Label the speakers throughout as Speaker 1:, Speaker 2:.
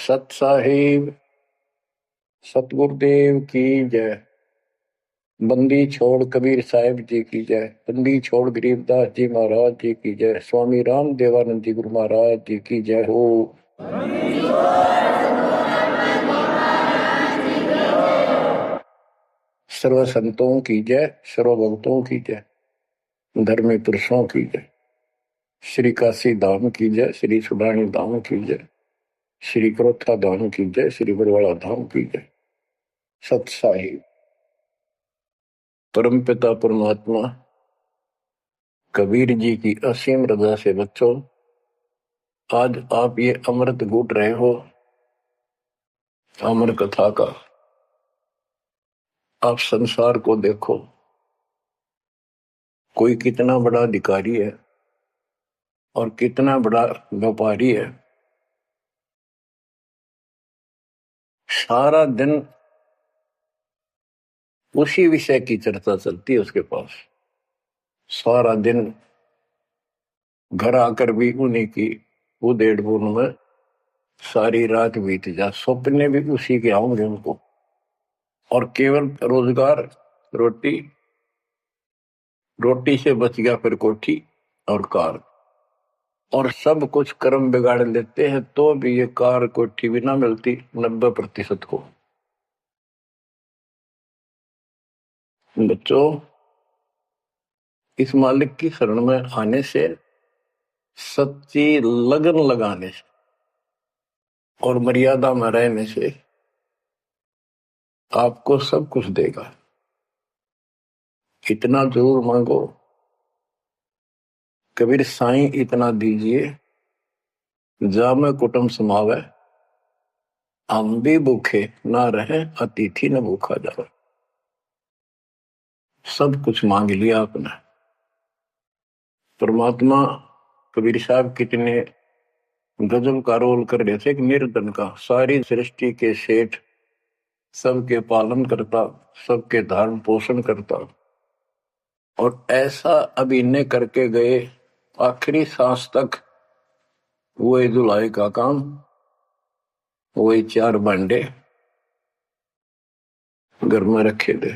Speaker 1: सत साहिब सतगुरुदेव की जय। बंदी छोड़ कबीर साहिब जी की जय। बंदी छोड़ गरीबदास जी महाराज जी की जय। स्वामी राम देवानंद जी गुरु महाराज जी की जय हो। सर्व संतों की जय, सर्व भक्तों की जय, धर्मी पुरुषों की जय। श्री काशी धाम की जय, श्री सुडानी धाम की जय, श्री क्रोथा धाम की जय, श्री बरवाड़ा धाम की जय। सत साहिब परमपिता परमात्मा कबीर जी की असीम रजा से बच्चों, आज आप ये अमृत घूट रहे हो अमर कथा का। आप संसार को देखो, कोई कितना बड़ा अधिकारी है और कितना बड़ा व्यापारी है। सारा दिन उसी विषय की चर्चा चलती है उसके पास। सारा दिन घर आकर भी उन्हीं की उधेड़ बुन में सारी रात बीत जा, सपने भी उसी के आऊंगे उनको। और केवल रोजगार, रोटी, रोटी से बच गया फिर कोठी और कार, और सब कुछ कर्म बिगाड़ लेते हैं तो भी ये कार कोठी भी ना मिलती 90% को। बच्चों, इस मालिक की शरण में आने से, सच्ची लगन लगाने से और मर्यादा में रहने से आपको सब कुछ देगा। इतना जरूर मांगो, कबीर साईं इतना दीजिए जामे कुटुंब समावे, हम भी भूखे ना रहे अतिथि न भूखा जावे। सब कुछ मांग लिया आपने। परमात्मा कबीर साहब कितने गजब का रोल कर रहे थे, एक निर्धन का, सारी सृष्टि के सेठ, सबके पालन करता, सबके धारण पोषण करता, और ऐसा अभिनय करके गए आखिरी सांस तक। वही दुलाई का काम, वही 4 भांडे घर में रखे थे।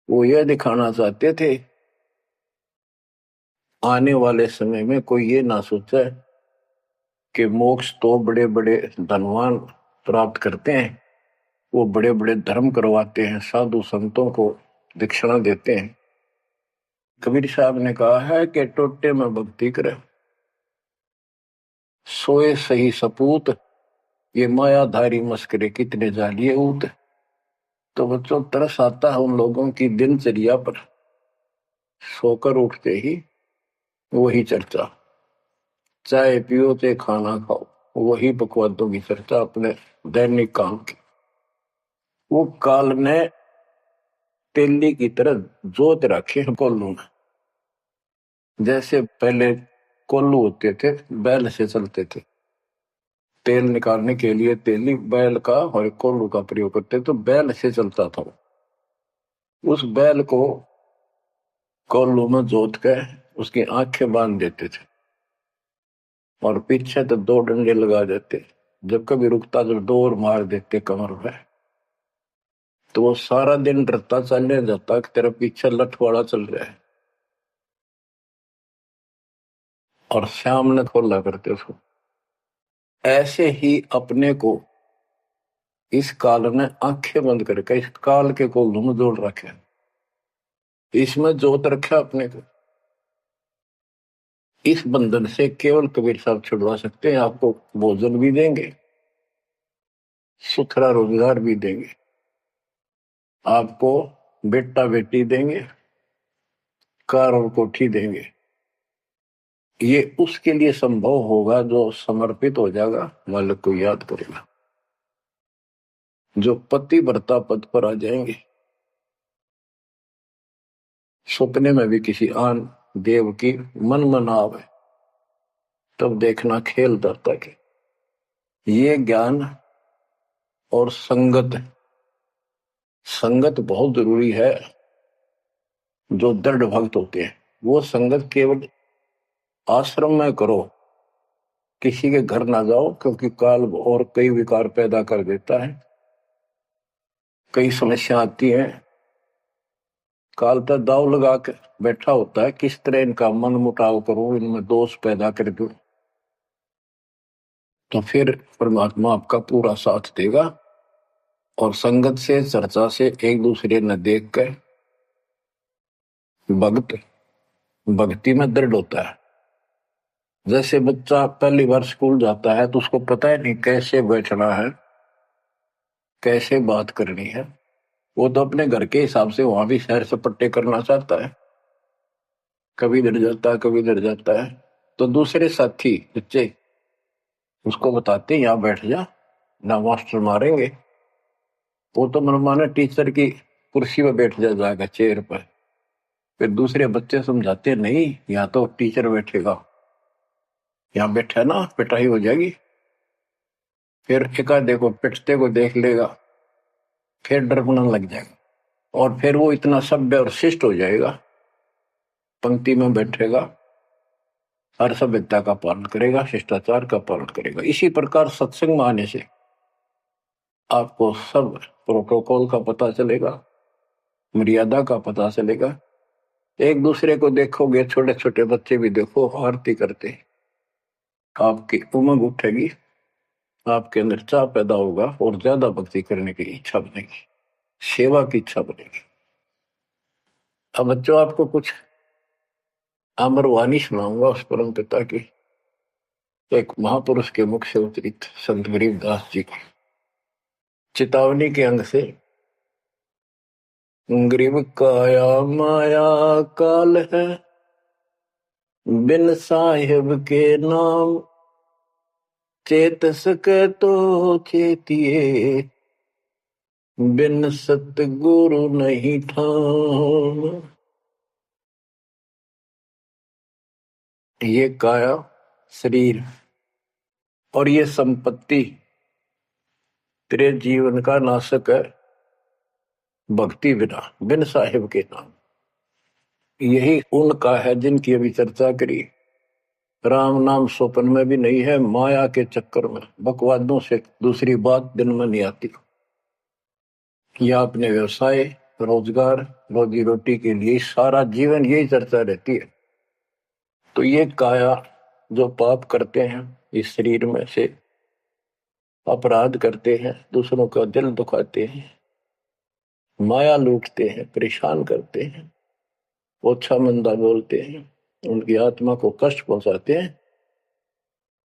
Speaker 1: वो यह दिखाना चाहते थे आने वाले समय में कोई ये ना सोचे कि मोक्ष तो बड़े बड़े धनवान प्राप्त करते हैं, वो बड़े बड़े धर्म करवाते हैं, साधु संतों को दक्षिणा देते हैं। कबीर साहब ने कहा है कि टोटे में भक्ति करे, सोए सही सपूत, ये मायाधारी मस्करे कितने जालिए ऊत। तो बच्चों, तरस आता है उन लोगों की दिनचर्या पर। सोकर उठते ही वही चर्चा, चाय पियो ते खाना खाओ, वही बकवादों की चर्चा अपने दैनिक काम की। वो काल ने तेली की तरह जोत रखे हैं कोल्लू में। जैसे पहले कोल्लू होते थे, बैल से चलते थे, तेल निकालने के लिए तेली बैल का और कोल्लू का प्रयोग करते, तो बैल से चलता था। उस बैल को कोल्लू में जोत के उसकी आंखें बांध देते थे और पीछे तो 2 डंडे लगा देते। जब कभी रुकता तो 2 और मार देते कमर में। तो वो सारा दिन डरता चलने जाता कि तेरा पीछे लठवाड़ा चल रहा है, और श्याम ने खोला करते उसको। ऐसे ही अपने को इस काल ने आंखें बंद करके इस काल के कोल्लू में जोड़ रखे, इसमें जोत रखा अपने को। इस बंधन से केवल कबीर साहब छुड़वा सकते हैं। आपको भोजन भी देंगे, सुथरा रोजगार भी देंगे, आपको बेटा बेटी देंगे, कार और कोठी देंगे। ये उसके लिए संभव होगा जो समर्पित हो जाएगा, मालिक को याद करेगा। जो पति व्रता पद पर आ जाएंगे, सपने में भी किसी आन देव की मन मना आवे, तब देखना खेल दर्ता के। ये ज्ञान और संगत, संगत बहुत जरूरी है। जो दृढ़ भक्त होते हैं वो संगत केवल आश्रम में करो किसी के घर ना जाओ, क्योंकि काल और कई विकार पैदा कर देता है, कई समस्या आती है। काल तो दाव लगा के बैठा होता है, किस तरह इनका मन मुटाव करूं, इनमें दोष पैदा कर दूं, तो फिर परमात्मा आपका पूरा साथ देगा। और संगत से, चर्चा से, एक दूसरे न देख कर भक्त भक्ति में दृढ़ होता है। जैसे बच्चा पहली बार स्कूल जाता है तो उसको पता है नहीं कैसे बैठना है, कैसे बात करनी है। वो तो अपने घर के हिसाब से वहां भी सैर सपट्टे करना चाहता है, कभी इधर जाता है कभी इधर जाता है। तो दूसरे साथी बच्चे उसको बताते यहाँ बैठ जा, ना मास्टर मारेंगे। वो तो मनमाना टीचर की कुर्सी पर बैठ जाएगा, चेयर पर। फिर दूसरे बच्चे समझाते नहीं, यहाँ तो टीचर बैठेगा, यहाँ बैठा ना पिटाई हो जाएगी। फिर एकाधे को पिटते को देख लेगा, फिर डरना लग जाएगा, और फिर वो इतना सभ्य और शिष्ट हो जाएगा, पंक्ति में बैठेगा, हर सभ्यता का पालन करेगा, शिष्टाचार का पालन करेगा। इसी प्रकार सत्संग में आने से आपको सब प्रोटोकॉल का पता चलेगा, मर्यादा का पता चलेगा। एक दूसरे को देखोगे, छोटे छोटे बच्चे भी देखो आरती करते, आपकी उमंग उठेगी, आपके अंदर चाह पैदा होगा और ज्यादा भक्ति करने की इच्छा बनेगी, सेवा की इच्छा बनेगी। अब बच्चों आपको कुछ अमरवाणी सुनाऊंगा उस परम पिता की, एक महापुरुष के मुख से उतरित संत गरीबदास जी की चेतावनी के अंग से। गरीब काया माया काल है, बिन साहिब के नाम, चेत सके तो चेतिए, बिन सतगुरु नहीं ठाम। ये काया शरीर और ये संपत्ति तेरे जीवन का नाशक है, भक्ति बिना, बिन साहिब के नाम। यही उनका है जिनकी अभी चर्चा करी। राम नाम स्वप्न में भी नहीं है, माया के चक्कर में बकवादों से दूसरी बात दिन में नहीं आती। या अपने व्यवसाय, रोजगार, रोजी रोटी के लिए सारा जीवन यही चर्चा रहती है। तो ये काया जो पाप करते हैं, इस शरीर में से अपराध करते हैं, दूसरों का दिल दुखाते हैं, माया लूटते हैं, परेशान करते हैं, ओछा मंदा बोलते हैं, उनकी आत्मा को कष्ट पहुंचाते हैं,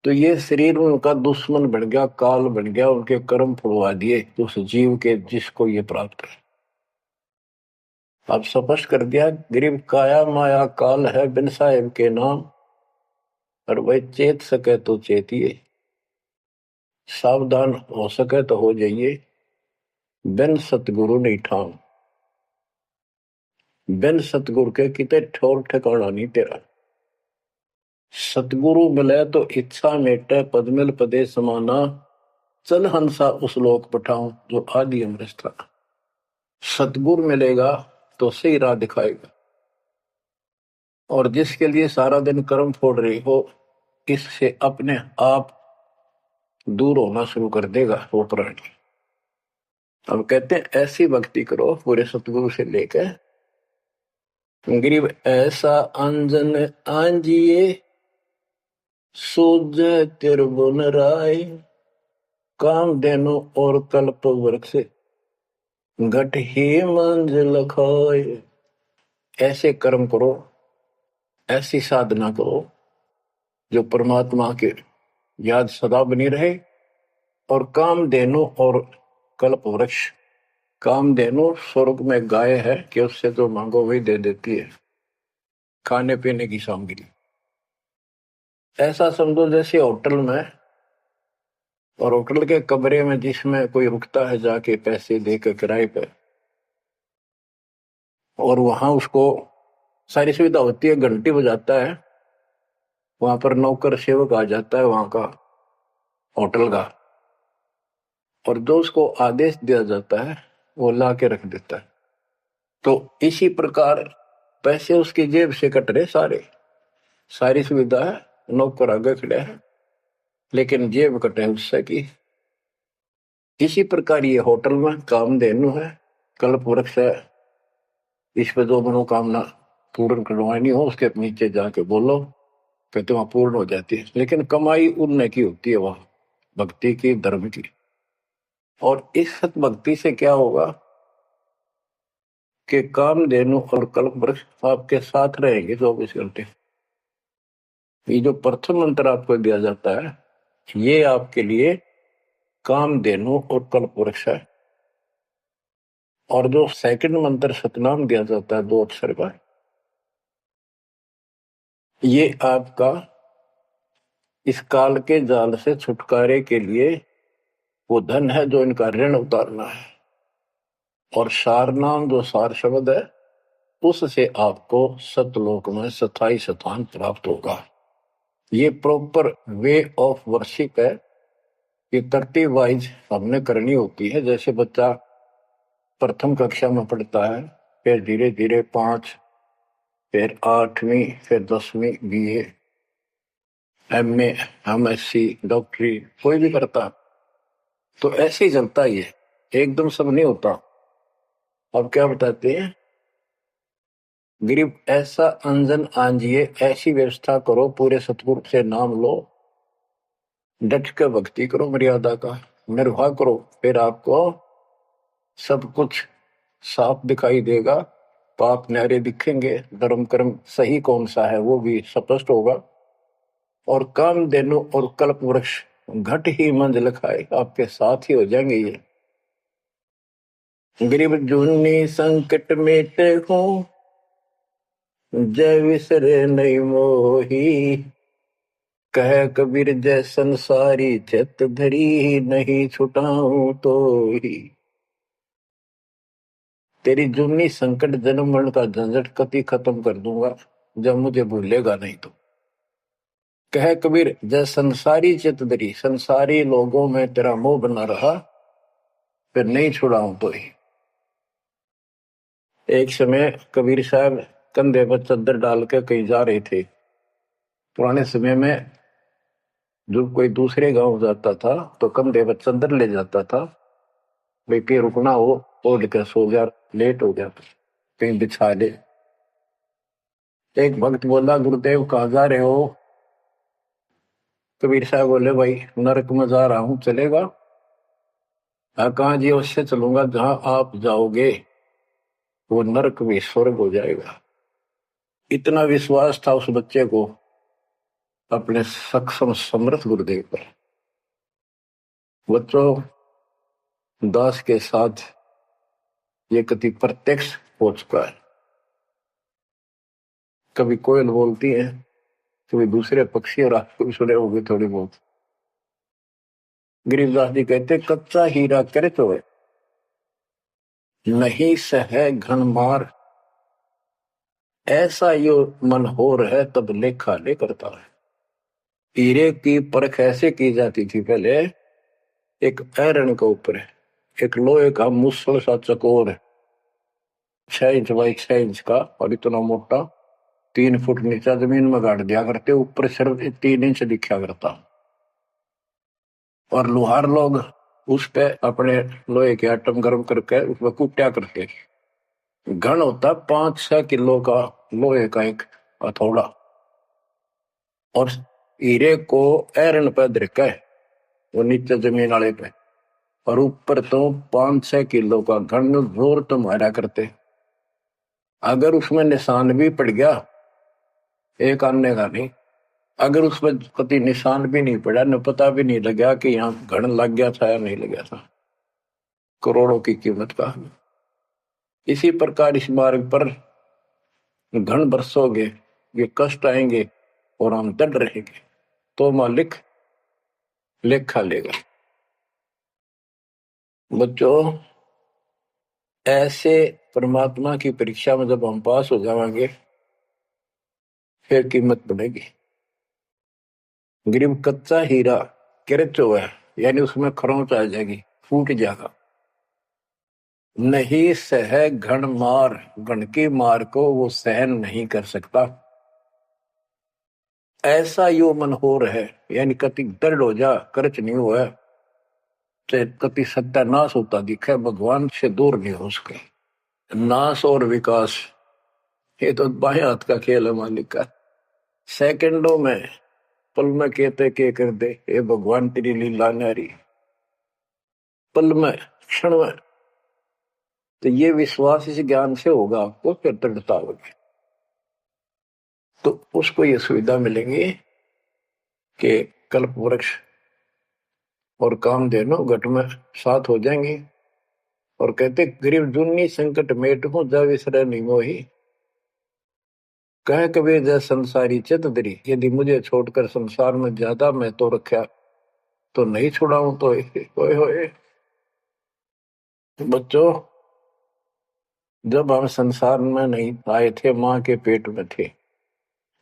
Speaker 1: तो ये शरीर उनका दुश्मन बन गया, काल बन गया, उनके कर्म फुड़वा दिए उस जीव के जिसको ये प्राप्त है। अब स्पष्ट कर दिया, गरीब काया माया काल है, बिन साहिब के नाम, और वह चेत सके तो चेतिए, सावधान हो सके तो हो जाइए, बिन सतगुरु नहीं ठाम। बिन सतगुरु के किते ठोर ठिकाना नहीं तेरा। सतगुरु मिले तो इच्छा मेटे, पदमिल पदे समाना, चल हंसा उस लोक पठाऊं जो आदि अमृत था। सतगुरु मिलेगा तो सही राह दिखाएगा, और जिसके लिए सारा दिन कर्म फोड़ रही हो, इससे अपने आप दूर होना शुरू कर देगा वो प्राणी। अब कहते हैं ऐसी भक्ति करो पूरे सतगुरु से लेकर, गरीब ऐसा अंजन आंजिए, सूझ तिरबुन राय, काम देनो और कल्प वृक्ष, घट ही मंजिल खाए। ऐसे कर्म करो, ऐसी साधना करो जो परमात्मा के याद सदा बनी रहे। और कामधेनु और कल्प वृक्ष, कामधेनु स्वर्ग में गाय है कि उससे जो मांगो वही दे देती है, खाने पीने की सामग्री। ऐसा समझो जैसे होटल में, और होटल के कमरे में जिसमें कोई रुकता है जाके पैसे देकर किराए पे, और वहां उसको सारी सुविधा होती है, घंटी बजाता है, वहां पर नौकर सेवक आ जाता है वहां का होटल का, और जो उसको आदेश दिया जाता है वो ला के रख देता है। तो इसी प्रकार पैसे उसकी जेब से कट रहे सारे, सारी सुविधा है, नौकर आगे खड़े हैं, लेकिन जेब कटे उससे की। इसी प्रकार ये होटल में कामधेनु है, कल्प वृक्ष है। इस पे जो मनोकामना पूर्ण करवानी हो उसके नीचे जाके बोलो, कहते वहां पूर्ण हो जाती है। लेकिन कमाई उनने की होती है, वहां भक्ति की, धर्म की। और इस सत भक्ति से क्या होगा कि कामधेनु और कल्प वृक्ष आपके साथ रहेंगे 24 घंटे। ये जो प्रथम मंत्र आपको दिया जाता है, ये आपके लिए कामधेनु और कल्प वृक्ष है। और जो सेकंड मंत्र सतनाम दिया जाता है 2 अक्षर का, ये आपका इस काल के जाल से छुटकारे के लिए वो धन है जो इनका ऋण उतारना है। और सारनाम जो सार शब्द है, उससे आपको सतलोक में स्थायी स्थान प्राप्त होगा। ये प्रॉपर वे ऑफ वर्शिप है। ये तरतीब वाइज हमने करनी होती है। जैसे बच्चा प्रथम कक्षा में पढ़ता है, फिर धीरे धीरे 5, फिर 8वीं, फिर 10वीं BA, MA, MSc, डॉक्टरी कोई भी करता, तो ऐसे ही चलता ही है, एकदम सब नहीं होता। अब क्या बताते हैं, गरीब ऐसा अंजन आंजिए, ऐसी व्यवस्था करो, पूरे सतगुरु से नाम लो, डट के भक्ति करो, मर्यादा का निर्वाह करो, फिर आपको सब कुछ साफ दिखाई देगा। पाप न्यारे दिखेंगे, धर्म कर्म सही कौन सा है वो भी स्पष्ट होगा। और कामधेनु और कल्प वृक्ष घट ही मंजिल खाए, आपके साथ ही हो जाएंगे ये। गरीब जूनी संकट मेटे हो, जय विसरे नहीं मोही, कह कबीर जय संसारी, चित धरी नहीं छुटाऊं तो ही। तेरी जूनी संकट जन्म मरण का झंझट कति खत्म कर दूंगा, जब मुझे भूलेगा नहीं तो। कह कबीर जय संसारी चित धरी, संसारी लोगों में तेरा मोह बना रहा, फिर नहीं छुड़ाऊं तो ही। एक समय कबीर साहब कंधे पर चद्दर डाल के कहीं जा रहे थे। पुराने समय में जो कोई दूसरे गांव जाता था तो कंधे पर चद्दर ले जाता था, भाई कहीं रुकना हो, ओढ़ कर सो गया, लेट हो गया, कहीं बिछा ले। एक भक्त बोला, गुरुदेव कहाँ जा रहे हो? कबीर साहब बोले, भाई नरक में जा रहा हूं, चलेगा? कहाँ जी? उससे चलूंगा जहां आप जाओगे वो नरक भी स्वर्ग हो जाएगा। इतना विश्वास था उस बच्चे को अपने सक्षम समर्थ गुरुदेव पर। बच्चों, दास के साथ ये कति प्रत्यक्ष हो चुका है। कभी कोयल बोलती है, कभी दूसरे पक्षी, और आपको भी सुने होंगे थोड़ी बहुत। गरीबदास जी कहते, कच्चा हीरा करे तो है, नहीं सह घन मार, ऐसा यो मन होर है, तब लेखा ले करता है। हीरे की परख ऐसे की जाती थी पहले, एक ऐरण के ऊपर है, एक लोहे का मुसल सा चकोर है, 6 इंच बाई 6 इंच का, और इतना मोटा, 3 फुट नीचा जमीन में गाड़ दिया करते, ऊपर सिर्फ 3 इंच दिखा करता। और लोहार लोग उस पे अपने लोहे के आइटम गर्म करके उसमें कुट्या करते। घन होता 5-6 किलो का लोहे का एक हथौड़ा, और हीरे को ऐरन पे धरके वो नीचे जमीन वाले पे, और ऊपर तो 5-6 किलो का घन जोर तो मारा करते। अगर उसमें निशान भी पड़ गया, एक आने का नहीं, अगर उसमें कभी निशान भी नहीं पड़ा, न पता भी नहीं लगा कि यहाँ घन लग गया था या नहीं लग गया था, करोड़ों की कीमत का। इसी प्रकार इस मार्ग पर घन बरसोगे, ये कष्ट आएंगे और हम दृढ़ रहेंगे, तो मालिक लेखा लेगा। बच्चों, ऐसे परमात्मा की परीक्षा में जब हम पास हो जाएंगे, फिर कीमत बढ़ेगी। गरीब कच्चा हीरा किरच हुआ है, यानी उसमें खरोंच आ जाएगी, फूट जाएगा। नहीं सह घन मार, घन की मार को वो सहन नहीं कर सकता, ऐसा यो मन हो रहा है, यानी कति दर्द हो जा करच नहीं हुआ, चाहे कति सत्यानाश होता दिखे, भगवान से दूर नहीं हो सके। नाश और विकास ये तो बाएं हाथ का खेल है मालिक का। सेकंडों में, पल में कहते के कर दे, ये भगवान तेरी लीला न्यारी, पल में, क्षण में। तो ये विश्वास इस ज्ञान से होगा आपको, फिर दृढ़ता होगी। तो उसको ये सुविधा मिलेंगी कि कल्प वृक्ष और कामधेनु घट में साथ हो जाएंगे। और कहते गरीब जुन्नी संकट मेट हूं जा विसर नहीं मोही, कह कबीर जय संसारी चित दरी, यदि मुझे छोड़कर संसार में ज्यादा मैं तो रखा तो नहीं छुड़ाऊं तो होए होए। बच्चों, जब हम संसार में नहीं आए थे, माँ के पेट में थे,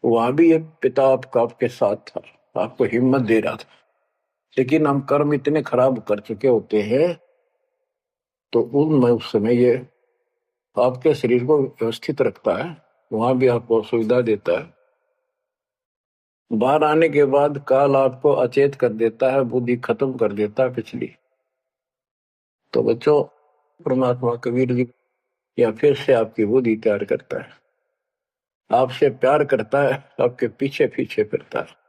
Speaker 1: वहां भी एक पिता आपका आपके साथ था, आपको हिम्मत दे रहा था। लेकिन हम कर्म इतने खराब कर चुके होते हैं, तो उनमें उस समय ये आपके शरीर को व्यवस्थित रखता है, वहां भी आपको सुविधा देता है। बाहर आने के बाद काल आपको अचेत कर देता है, बुद्धि खत्म कर देता है पिछली। तो बच्चों, परमात्मा कबीर जी या फिर से आपकी बुद्धि तैयार करता है, आपसे प्यार करता है, आपके पीछे पीछे फिरता है।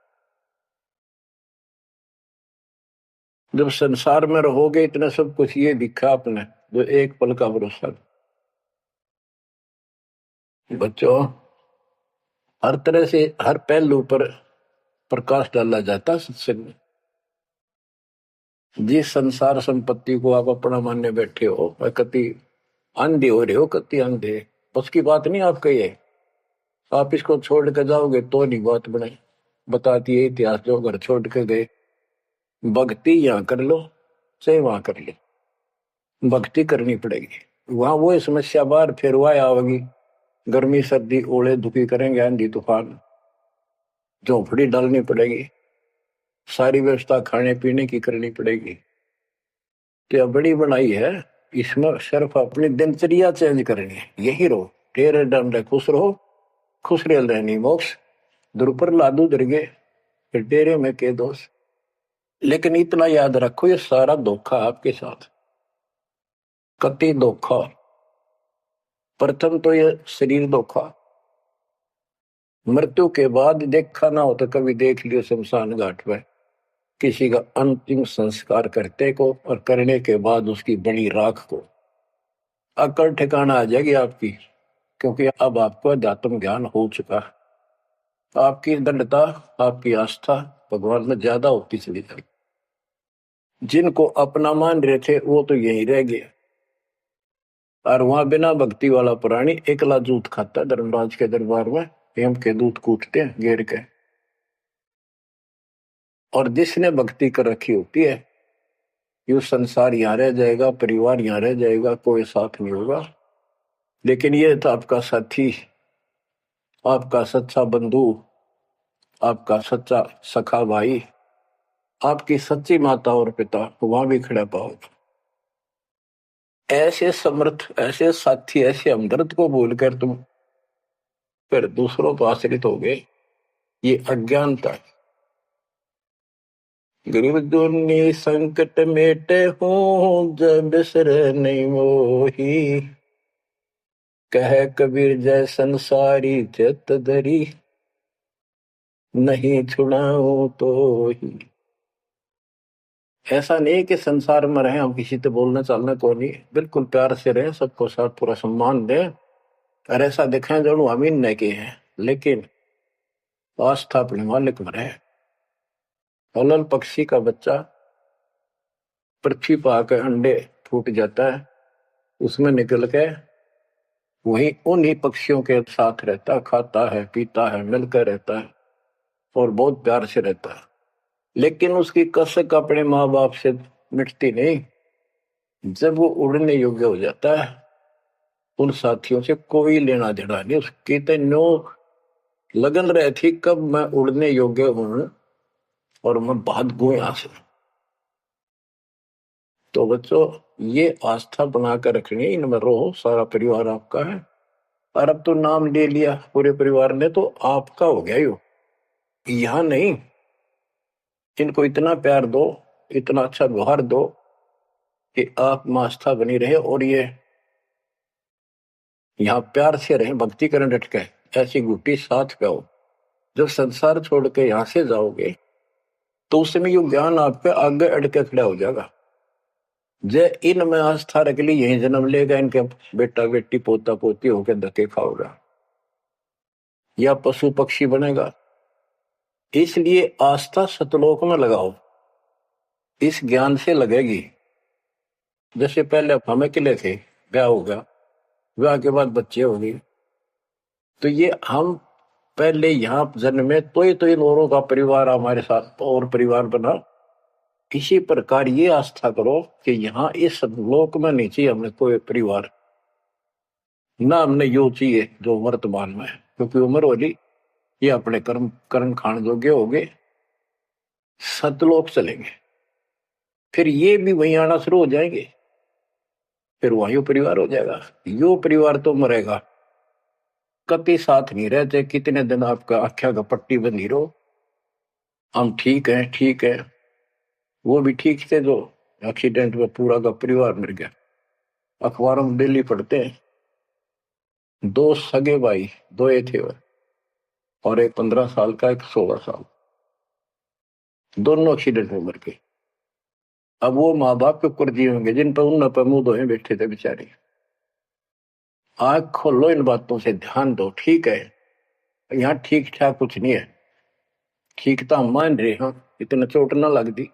Speaker 1: जब संसार में रहोगे, इतना सब कुछ ये दिखा आपने, जो एक पल का भरोसा। बच्चों, हर तरह से हर पहलू पर प्रकाश डाला जाता है सत्संग में। जिस संसार संपत्ति को आप अपना मानने बैठे हो, कति अंधे हो रहे हो, कति अंधे, उसकी बात नहीं आप कहिए। आप इसको छोड़ के जाओगे तो नहीं बात बने। बताती है इतिहास, जो घर छोड़ के गए, भक्ति यहाँ कर लो चाहे वहां कर लो, भक्ति करनी पड़ेगी। वहां वो समस्या बार फिर वह आवेगी, गर्मी सर्दी ओले दुखी करेंगे, आंधी तूफान, झोंपड़ी डालनी पड़ेगी, सारी व्यवस्था खाने पीने की करनी पड़ेगी। तो यह बड़ी बनाई है, इसमें सिर्फ अपनी दिनचर्या चेंज करनी है। यही रहो, टेरे डंडे खुश रहो, खुश रह रहनी मोक्ष, दुरुपर लादू दरगे, फिर डेरे में के दोष। लेकिन इतना याद रखो, ये सारा धोखा आपके साथ, कति धोखा। प्रथम तो ये शरीर धोखा, मृत्यु के बाद देखा ना हो तो कभी देख लियो शमशान घाट में किसी का अंतिम संस्कार करते को, और करने के बाद उसकी बड़ी राख को अकल ठिकाना आ जाएगी आपकी। क्योंकि अब आपको अध्यात्म ज्ञान हो चुका है, आपकी दृढ़ता, आपकी आस्था भगवान में ज्यादा होती चली जाएगी। जिनको अपना मान रहे थे वो तो यही रह गए, और वहां बिना भक्ति वाला प्राणी एकला जूत खाता है धर्मराज के दरबार में, हेम के दूध कूटते हैं घेर के। और जिसने भक्ति कर रखी होती है, ये संसार यहाँ रह जाएगा, परिवार यहाँ रह जाएगा, कोई साथ नहीं होगा। लेकिन ये तो आपका साथी, आपका सच्चा बंधु, आपका सच्चा सखा भाई, आपकी सच्ची माता और पिता वहां भी खड़ा पाओ। ऐसे समर्थ, ऐसे साथी, ऐसे हमदर्द को भूलकर तुम फिर दूसरों पर आश्रित हो गए, ये अज्ञानता है। गरीब दुनी संकट मेटे हूं जब बिसर नहीं मोही, कह कबीर जय संसारी चित धरी, नहीं छुड़ाऊं तो ही। ऐसा नहीं कि संसार में रहे हम किसी से बोलने चालने को नहीं, बिल्कुल प्यार से रहे, सबको साथ पूरा सम्मान दें, और ऐसा दिखाएं जरूर अमीन नहीं के हैं, लेकिन आस्था अपने मालिक में रहे। हलल पक्षी का बच्चा पृथ्वी पर आकर अंडे फूट जाता है, उसमें निकल के वही उन्हीं पक्षियों के साथ रहता, खाता है, पीता है, मिलकर रहता है और बहुत प्यार से रहता है। लेकिन उसकी कसक अपने माँ बाप से मिटती नहीं। जब वो उड़ने योग्य हो जाता है, उन साथियों से कोई लेना देना नहीं, उसकी तो नो लगन रही थी कब मैं उड़ने योग्य हूं और मैं भाग गूं यहां से। तो बच्चों, ये आस्था बनाकर रखनी, इनमें रहो, सारा परिवार आपका है। और अब तो नाम ले लिया पूरे परिवार ने, तो आपका हो गया यो। यहां नहीं, इनको इतना प्यार दो, इतना अच्छा व्यवहार दो कि आप में आस्था बनी रहे और ये यहाँ प्यार से रहे, भक्ति करें डट के, ऐसी गुटी साथ पे हो। जब संसार छोड़ के यहां से जाओगे तो उस समय ये ज्ञान आप पे आगे अड़ के खड़ा हो जाएगा। जे इनमें आस्था रख ली, यही जन्म लेगा, इनके बेटा बेटी पोता पोती होकर धक्के खाओगा या पशु पक्षी बनेगा। इसलिए आस्था सतलोक में लगाओ, इस ज्ञान से लगेगी। जैसे पहले हम अकेले थे, ब्याह हो गया, ब्याह के बाद बच्चे हो गए, तो ये हम पहले यहाँ जन्म में तो इन औरों का परिवार हमारे साथ और परिवार बना। इसी प्रकार ये आस्था करो कि यहाँ इस लोक में नहीं चाहिए हमने कोई परिवार, ना हमने यो चाहिए जो वर्तमान में है, क्योंकि उम्र होली ये अपने कर्म कर्म खान जोगे हो गए, सतलोक चलेंगे, फिर ये भी वहीं आना शुरू हो जाएंगे, फिर वहीं परिवार हो जाएगा। यो परिवार तो मरेगा, कभी साथ नहीं रहते, कितने दिन आपका आख्या का पट्टी बंधी रहो, हम ठीक है ठीक है। वो भी ठीक थे जो एक्सीडेंट में पूरा का परिवार मर गया। अखबारों में डेली पढ़ते हैं, दो सगे भाई, दो ये थे, और एक 15 साल का, एक 16 साल, दोनों एक्सीडेंट में मर गए। अब वो माँ बाप के ऊपर जी होंगे जिन पर उन पर मुंह धोए बैठे थे बेचारे। आंख खोलो, इन बातों से ध्यान दो। ठीक है, यहाँ ठीक ठाक कुछ नहीं है, ठीक तो हम मान रहे हैं, इतना चोट ना लग दी।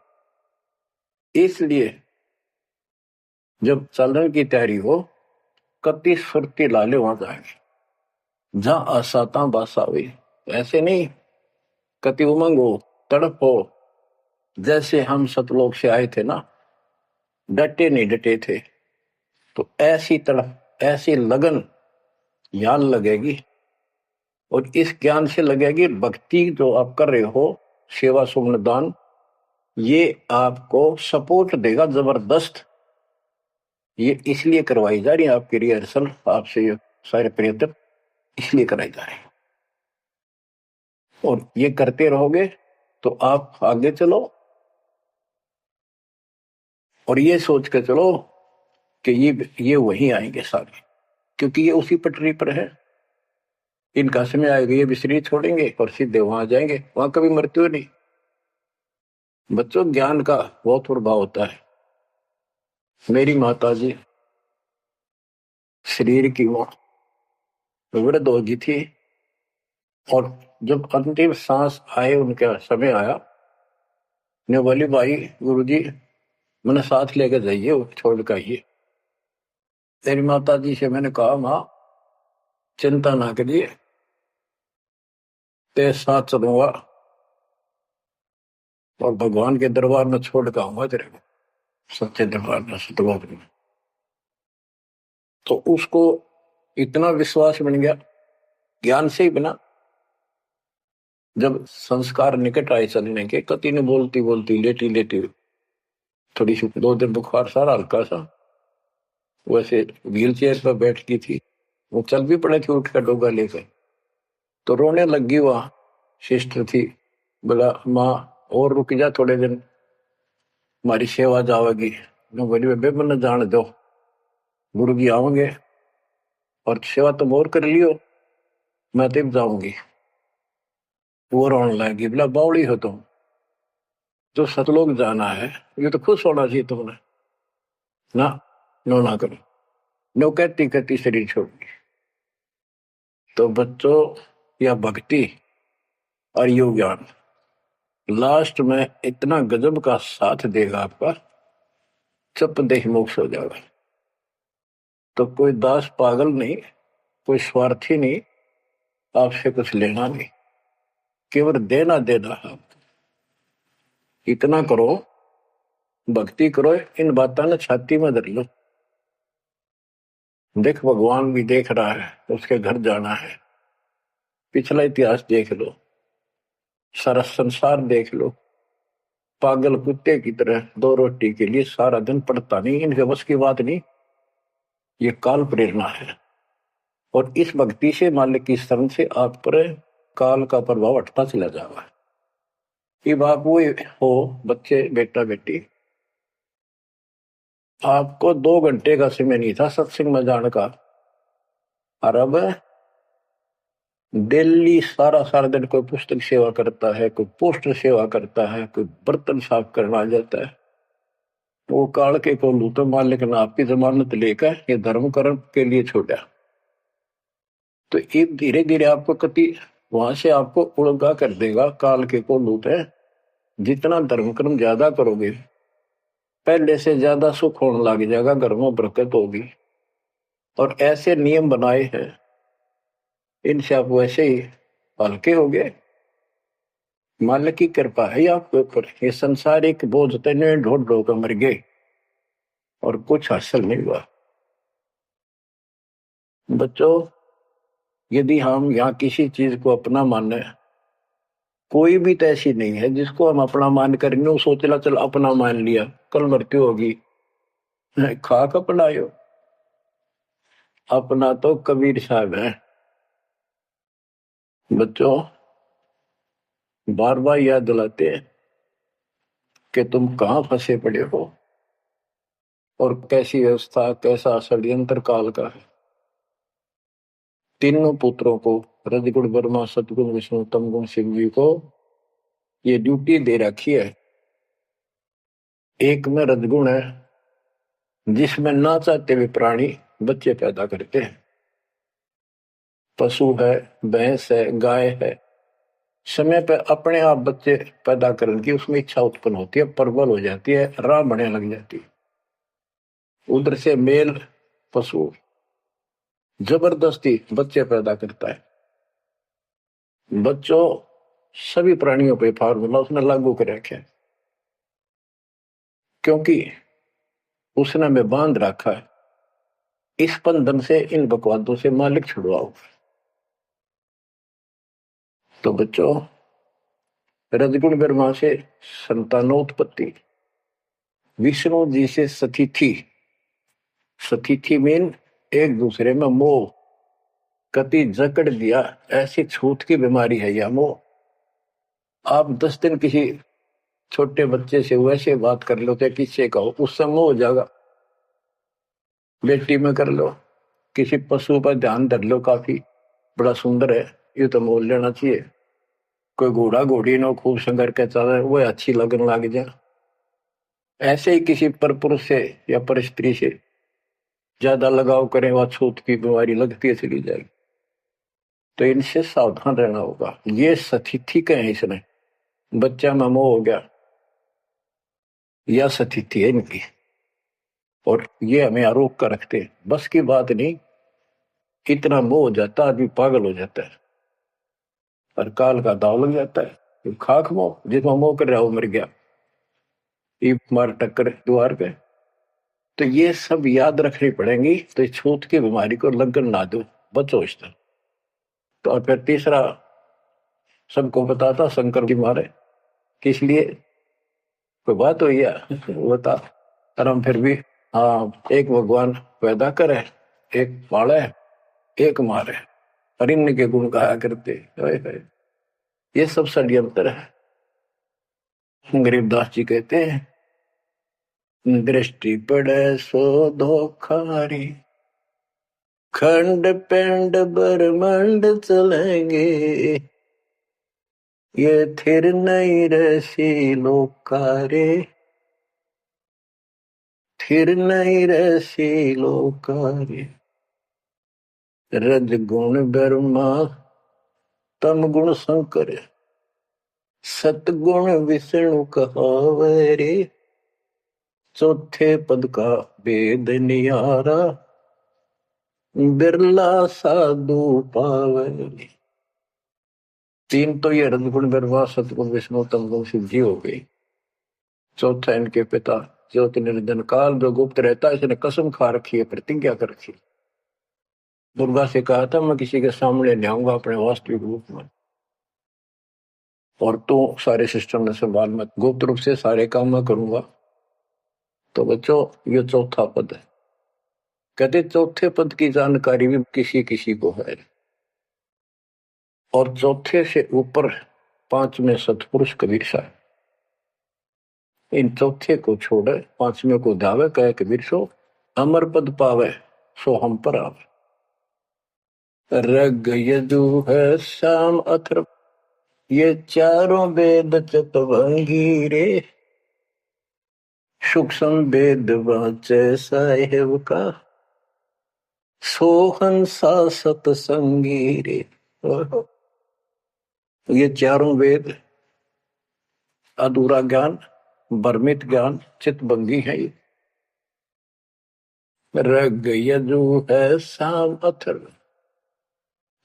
Speaker 1: इसलिए जब चलने की तैयारी हो, कति सुरती लाले वहां जाएंगे, जहां आसाता बासा हुई। ऐसे नहीं, कति उमंग हो, तड़प हो, जैसे हम सतलोक से आए थे ना, डटे नहीं डटे थे, तो ऐसी तड़प, ऐसी लगन यहां लगेगी। और इस ज्ञान से लगेगी भक्ति जो आप कर रहे हो, सेवा सुमन दान, ये आपको सपोर्ट देगा जबरदस्त। ये इसलिए करवाई जा रही है आपकी रिहर्सल, आपसे ये सारे प्रयत्न इसलिए कराए जा रहे हैं। और ये करते रहोगे तो आप आगे चलो, और ये सोच के चलो कि ये वहीं आएंगे सारे, क्योंकि ये उसी पटरी पर है। इनका समय आएगा, ये भी शरीर छोड़ेंगे और सीधे वहां जाएंगे, वहां कभी मृत्यु नहीं। बच्चों, ज्ञान का बहुत प्रभाव होता है। मेरी माता जी शरीर की वो वृद्ध हो गई थी, और जब अंतिम सांस आए, उनका समय आया, ने बोली भाई गुरुजी मैंने साथ लेकर जाइए, छोड़ कर आइए। तेरी माता जी से मैंने कहा, माँ चिंता ना करिए, तेरे साथ चलूंगा और भगवान के दरबार में छोड़ कर आऊंगा तेरे को, सच्चे दरबार में, सतलोक में। तो उसको इतना विश्वास बन गया, ज्ञान से ही बना। जब संस्कार निकट आए चलने के, कति ने बोलती बोलती लेटी लेटी, थोड़ी सी 2 दिन बुखार सारा हल्का सा, वैसे व्हील चेयर पर बैठ की थी, वो चल भी पड़े थे उठ कर डोगा लेकर, तो रोने लगी। वहां सिस्टर थी, बोला माँ और रुक जा थोड़े दिन, हमारी सेवा जावेगी। मैं बोली बेबे मैंने जान दो, गुरु जी आओगे और सेवा तुम और कर लियो, मैं तब जाऊंगी। वो रोने लगी, बोला बावड़ी हो तुम, जो सतलोक जाना है ये तो खुश होना चाहिए तुमने, ना नो ना करो। नो कहती कहती शरीर छोड़ दी। तो बच्चों, या भक्ति और योग ज्ञान लास्ट में इतना गजब का साथ देगा आपका, चप देह मोक्ष हो जाएगा। तो कोई दास पागल नहीं, कोई स्वार्थी नहीं, आपसे कुछ लेना नहीं, केवल देना देना है। इतना करो, भक्ति करो, इन बातों ने छाती में धर लो। देख भगवान भी देख रहा है, उसके घर जाना है, पिछला इतिहास देख लो, सारा संसार देख लो। पागल कुत्ते की तरह 2 रोटी के लिए सारा दिन पड़ता नहीं, इनके बस की बात नहीं। ये काल प्रेरणा है, और इस भक्ति से मालिक की शरण से आप पर काल का प्रभाव हटता चला जाएगा। कि बाप वो हो बच्चे बेटा बेटी, आपको 2 घंटे का समय नहीं था सत्संग में जाने का, और अब डेली सारा सारा दिन कोई पुस्तक सेवा करता है, कोई पोस्टर सेवा करता है, कोई बर्तन साफ करना आ जाता है। वो काल के को लूटो मालिक ने आपकी जमानत लेकर ये धर्म कर्म के लिए छोड़ा। तो ये धीरे धीरे आपको कति वहां से आपको उड़गा कर देगा काल के को लूट है। जितना धर्म कर्म ज्यादा करोगे पहले से ज्यादा सुख होने लग जाएगा, घर में बरकत होगी। और ऐसे नियम बनाए हैं इनसे आप वैसे ही हल्के हो गए। मालिक की कृपा है आपके ऊपर, ये संसारिक बोझ तने ढोट ढो कर मर गए और कुछ हासिल नहीं हुआ। बच्चों, यदि हम यहाँ किसी चीज को अपना माने, कोई भी तो ऐसी नहीं है जिसको हम अपना मान करेंगे वो सोचला चल अपना मान लिया कल मृत्यु होगी। खाक अपनायो, अपना तो कबीर साहब है। बच्चों, बार बार याद दिलाते हैं कि तुम कहाँ फंसे पड़े हो और कैसी व्यवस्था कैसा षड्यंत्र काल का है। तीनों पुत्रों को, रजगुण ब्रह्मा सतगुण विष्णु तमगुण शिव जी को ये ड्यूटी दे रखी है। एक में रजगुण है जिसमें ना चाहते हुए प्राणी बच्चे पैदा करते हैं। पशु है, भैंस है, गाय है, समय पे अपने आप बच्चे पैदा करने की उसमें इच्छा उत्पन्न होती है, प्रबल हो जाती है, राह बढ़ने लग जाती है। उधर से मेल पशु जबरदस्ती बच्चे पैदा करता है। बच्चों, सभी प्राणियों पे फार्मूला उसने लागू कर रखा है, क्योंकि उसने हमें बांध रखा है। इस बंधन से, इन बकवादों से मालिक छुड़वाओ। तो बच्चों, रजगुण ब्रह्मा से संतानोत्पत्ति, विष्णु जी से सतिथि, सतिथि मीन एक दूसरे में मोह, कति जकड़ दिया, ऐसी छूत की बीमारी है यह मोह। आप 10 दिन किसी छोटे बच्चे से वैसे बात कर लो, किससे कहो उससे मोह हो जाएगा। बेटी में कर लो, किसी पशु पर ध्यान धर लो, काफी बड़ा सुंदर है ये तो मोल लेना चाहिए। कोई घोड़ा घोड़ी नो खूब संगर के चल वो अच्छी लगने लग जाए। ऐसे ही किसी पर पुरुष से या पर स्त्री से ज्यादा लगाव करें, वह छूत की बीमारी लगती चली जाएगी। तो इनसे सावधान रहना होगा। ये सतिथि के हैं, इसने बच्चा में मोह हो गया, यह सतिथि है इनकी, और ये हमें आरोप कर रखते हैं। बस की बात नहीं, इतना मोह हो जाता आदमी पागल हो जाता है और काल का दाव लग जाता है। खाक मोह, जिसमें मोह कर रहा वो मर गया, मार टक्कर द्वार पे। तो ये सब याद रखनी पड़ेंगी, तो छूत की बीमारी को लगन ना दो, बचो इससे। तो और फिर तीसरा सबको बताता शंकर की मारे किस लिए कोई बात हुई है बता। और हम फिर भी हाँ, एक भगवान पैदा करे, एक पाले, एक मारे, और इनके गुण गाया करते। ये सब षड्यंत्र है। गरीबदास जी कहते हैं, दृष्टि पड़े सो धोखारी, खंड पिंड ब्रह्मांड चलेंगे, ये थिर नहीं रसी लोकारे, थिर नहीं रसी लोकारे। रज गुण ब्रह्मा तम गुण शंकर, सतगुण विष्णु कहावे रे, चौथे पद का वेद नियारा, बिरला साधु पावे। तीन तो ये रजगुण ब्रह्मा सतगुण विष्णु तमगुण शिव जी हो गई। चौथा इनके पिता ज्योति निरंजन काल जो गुप्त रहता है, इसने कसम खा रखी है, प्रतिज्ञा कर रखी। दुर्गा से कहा था मैं किसी के सामने नहीं आऊंगा अपने वास्तविक रूप में, और तो सारे सिस्टम में संभाल, मैं गुप्त रूप से सारे काम मैं करूंगा। तो बच्चों, ये चौथा पद है। कहते चौथे पद की जानकारी भी किसी किसी को है, और चौथे से ऊपर पांचवें सतपुरुष कबीर साहब। इन चौथे को छोड़े पांचवें को धावे, कहे कबीर सो अमर पद पावे सो हम पर आवे। रग यजु है श्याम अथर्व ये चारों वेद चतुर्भंगी रे, सूक्ष्म वेद वाचे साहेब का सोहन सा सतसंगी रे। ये चारों वेद अधूरा ज्ञान, भ्रमित ज्ञान, चितभंगी है। रग यजु है साम अथर्व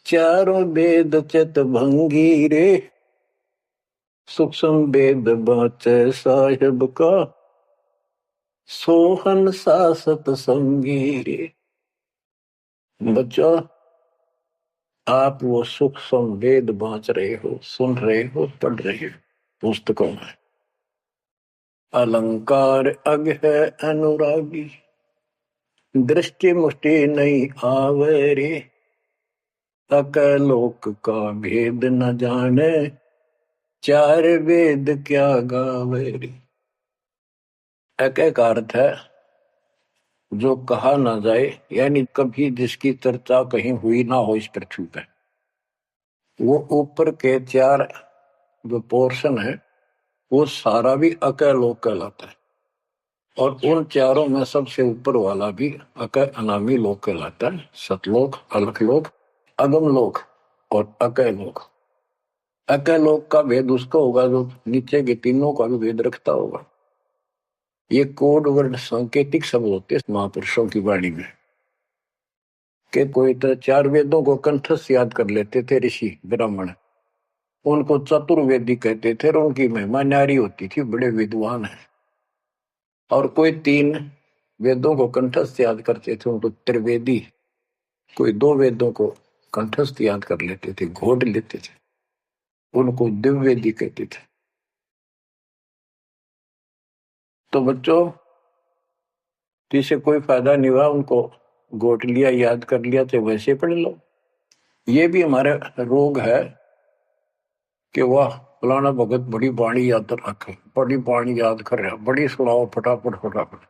Speaker 1: चारों वेद चितभंगी रे, सूक्ष्म वेद बाचे साहिब का सोहन सा सतसंगी रे। बच्चों, आप वो सूक्ष्म वेद बांच रहे हो, सुन रहे हो, पढ़ रहे हो पुस्तकों में। अलंकार अग है अनुरागी, दृष्टि मुष्टि नहीं आवे रे, अकलोक का भेद न जाने, चार वेद क्या गावे रे। एक का अर्थ है जो कहा ना जाए, यानी कभी जिसकी चर्चा कहीं हुई ना हो इस पृथ्वी पे। वो ऊपर के चार जो पोर्शन है वो सारा भी अकलोक कहलाता है, और उन चारों में सबसे ऊपर वाला भी अकय अनामी लोक कहलाता है। सतलोक, अलखलोक, अगम लोक और अकय लोक। अकय लोक का भेद उसका होगा जो नीचे के तीनों का भी भेद रखता होगा। ये कोड वर्ड सांकेतिक शब्द होते हैं महापुरुषों की वाणी में, कि कोई तो चार वेदों को कंठस्थ याद कर लेते थे ऋषि ब्राह्मण, उनको चतुर्वेदी कहते थे और उनकी महिमा न्यारी होती थी, बड़े विद्वान है। और कोई तीन वेदों को कंठस्थ याद करते थे उनको त्रिवेदी, कोई दो वेदों को कंठस्थ याद कर लेते थे, घोट लेते थे, उनको दिव्यवेदी कहते थे। तो बच्चों, जिसे कोई फायदा नहीं हुआ, उनको घोट लिया, याद कर लिया, तो वैसे पढ़ लो। ये भी हमारा रोग है कि वाह फलाना भगत बड़ी बाणी याद रखे, बड़ी बाणी याद कर रहा, बड़ी सुनाओ फटाफट फटाफट।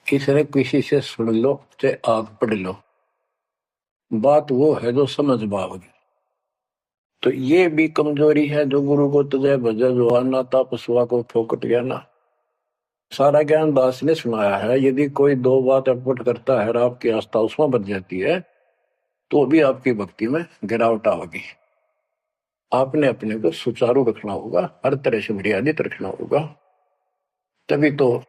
Speaker 1: किसी किसी से सुन लो चाहे आप पढ़ लो, बात वो है जो समझ पाओगे। तो ये भी कमजोरी है जो गुरु को तुझे भजा जो आना था पशुआ को फोकट गया ना। सारा ज्ञान दास ने सुनाया है, यदि कोई दो बात अटपट करता है और आपकी आस्था उसमें बन जाती है तो भी आपकी भक्ति में गिरावट आओगी। आपने अपने को सुचारू रखना होगा, हर तरह से मर्यादित रखना होगा, तभी तो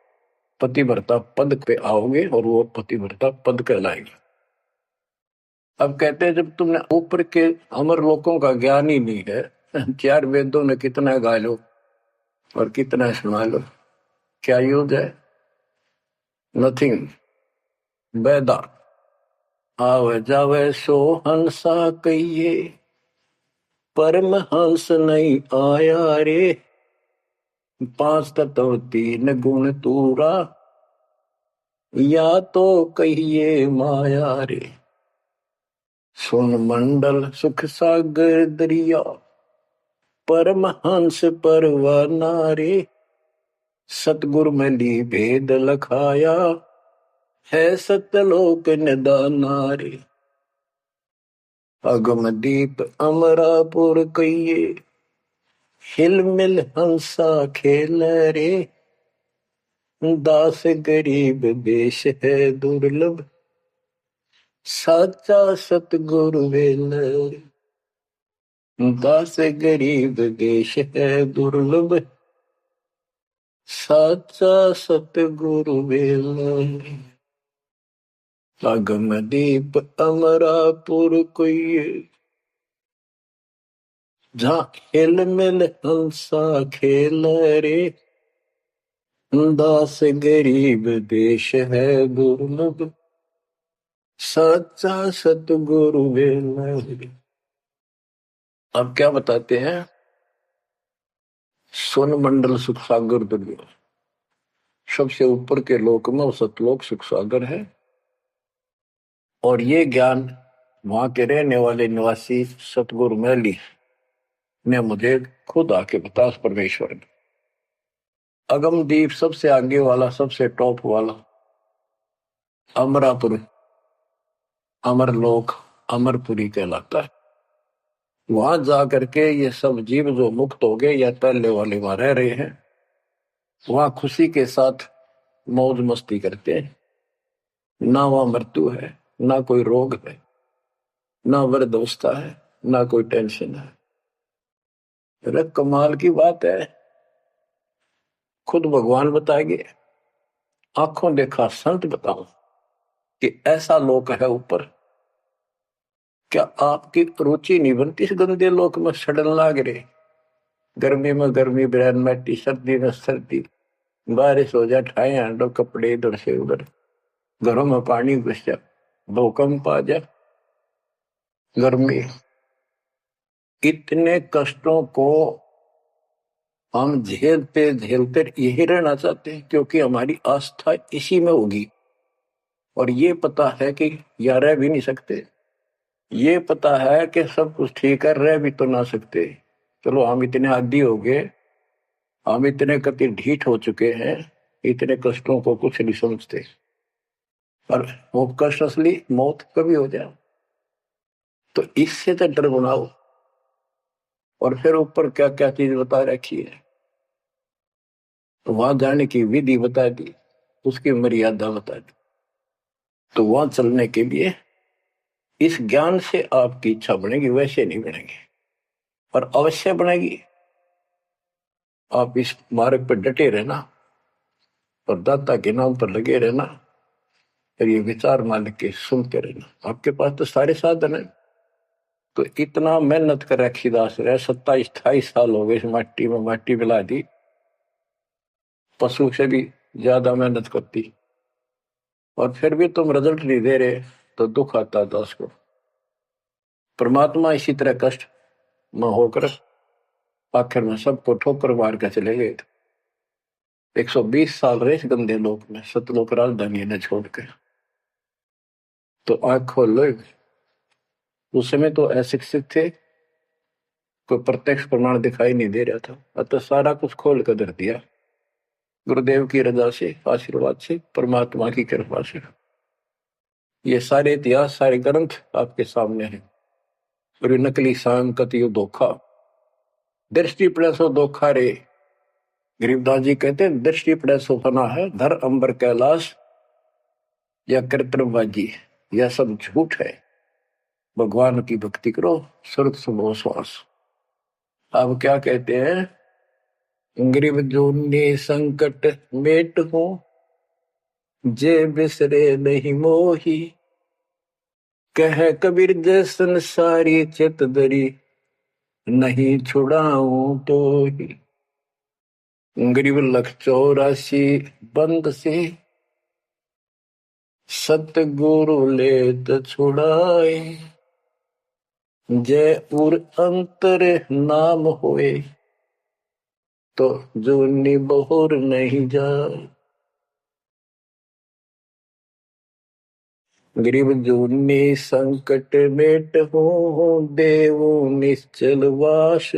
Speaker 1: पतिव्रता पद पे आओगे और वो पतिव्रता पद कहलाएगी। अब कहते हैं जब तुमने ऊपर के अमर लोकों का ज्ञान ही नहीं है, चार वेदों में कितना गा लो और कितना सुना लो, क्या यूज है? नथिंग। बैदा आवे जावे सो हंसा कहिए, परमहंस नहीं आया रे, पांच तत्व तीन गुण तूरा, या तो कहिए माया रे। सुन मंडल सुख सागर दरिया, परमहंस परवाना रे, सतगुरु मली भेद लखाया, है सतलोक निदाना रे। अगम दीप अमरापुर कहिए, हिल मिल हंसा खेल रे, दास गरीब देश है दुर्लभ, साचा सतगुरु वेल। दास गरीब देश है दुर्लभ, साचा सतगुरु वेल। अगम दीप अमरापुर कोई, जहाँ हिल मिल हंसा खेल रे, दास गरीब देश है दुर्लभ, साचा सतगुरु वेल। अब क्या बताते हैं? सुन मंडल सुख सागर दुर्गा, सबसे ऊपर के लोक में सतलोक सुख सागर है, और ये ज्ञान वहां के रहने वाले निवासी सतगुरु मैली ने मुझे खुद आके बताया उस परमेश्वर ने। अगमदीप सबसे आगे वाला, सबसे टॉप वाला अमरापुर, अमरलोक, अमरपुरी कहलाता है। वहां जा करके ये सब जीव जो मुक्त हो गए या पहले वाले वहां रह रहे हैं, वहां खुशी के साथ मौज मस्ती करते हैं। ना वहां मृत्यु है, ना कोई रोग है, ना वृद्धावस्था है, ना कोई टेंशन है। अरे कमाल की बात है, खुद भगवान बताएंगे, आंखों देखा संत बताओ कि ऐसा लोक है ऊपर। क्या आपकी रुचि नहीं बनती इस गंदे लोक में सड़न लाग रहे? गर्मी में गर्मी ब्रैन मैटी, सर्दी में सर्दी, बारिश हो जाए ठाए हैंडो कपड़े इधर से उधर, घरों में पानी घुस जाए, भूकंप आ जाए, गर्मी, इतने कष्टों को हम झेलते झेलते यही रहना चाहते हैं, क्योंकि हमारी आस्था इसी में होगी। और ये पता है कि या रह भी नहीं सकते, ये पता है कि सब कुछ ठीक है, रह भी तो ना सकते। चलो हम इतने आदी हो गए, हम इतने कति ढीठ हो चुके हैं, इतने कष्टों को कुछ नहीं समझते। और वो कष्ट असली मौत कभी हो जाए, तो इससे तो डर बनाओ। और फिर ऊपर क्या क्या चीज बता रखी है, तो वहां जाने की विधि बता दी, उसकी मर्यादा बता दी। तो वहां चलने के लिए इस ज्ञान से आपकी इच्छा बनेगी, वैसे नहीं बनेगी, और अवश्य बनेगी। आप इस मार्ग पर डटे रहना और दाता के नाम पर लगे रहना, और ये विचार मान के सुनते रहना। आपके पास तो सारे साधन है। तो इतना मेहनत कर रखी दास रहे, 27-28 साल हो गए इस माटी में, माटी मिला दी, पशु से भी ज्यादा मेहनत करती, और फिर भी तुम रिजल्ट नहीं दे रहे, तो दुख आता दास को। परमात्मा इसी तरह कष्ट में होकर आखिर में सबको ठोकर मार के चले गए थे। 120 साल रहे इस गंदे लोक में, सतलोक राजधानी ने छोड़ के। तो आंख खोल लो, उस समय तो अशिक्षित थे, कोई प्रत्यक्ष प्रमाण दिखाई नहीं दे रहा था, अतः सारा कुछ खोल कर धर दिया गुरुदेव की रजा से, आशीर्वाद से, परमात्मा की कृपा से। ये सारे इतिहास, सारे ग्रंथ आपके सामने हैं। और ये नकली सांग कतियो धोखा, दृष्टि पड़े सो धोखा रे। गरीबदास जी कहते हैं दृष्टि पड़े सो फना है, धर अंबर कैलाश या कृत्रिमबाजी, यह सब झूठ है। भगवान की भक्ति करो, सुरत सुबह श्वास। अब क्या कहते हैं, गरीब जोनी संकट मेट हो, जे बिसरे नहीं मोही, कह कबीर जय संसारी चित दरी, नहीं छुड़ाऊं तो ही। गरीब लख 84 बंद से, सतगुरु लेत छुड़ाए, जय उर अंतर नाम होए, तो जूनी बहुर नहीं जाए। गरीब जूनी संकट मेट हो, देव निश्चल वास,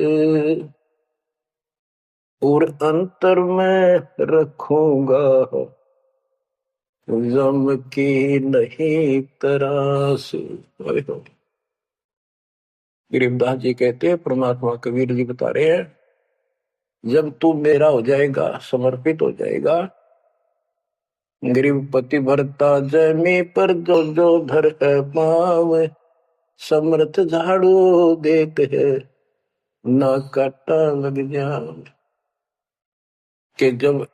Speaker 1: और अंतर में रखूंगा, जम की नहीं तरास। गरीबदास जी कहते हैं, परमात्मा कबीर जी बता रहे हैं, जब तू मेरा हो जाएगा, समर्पित हो जाएगा, गरीब पति भरता जमी पर जो जो धर है पाव, समर्थ झाड़ू देते है, ना काटा लग जाए। कि जब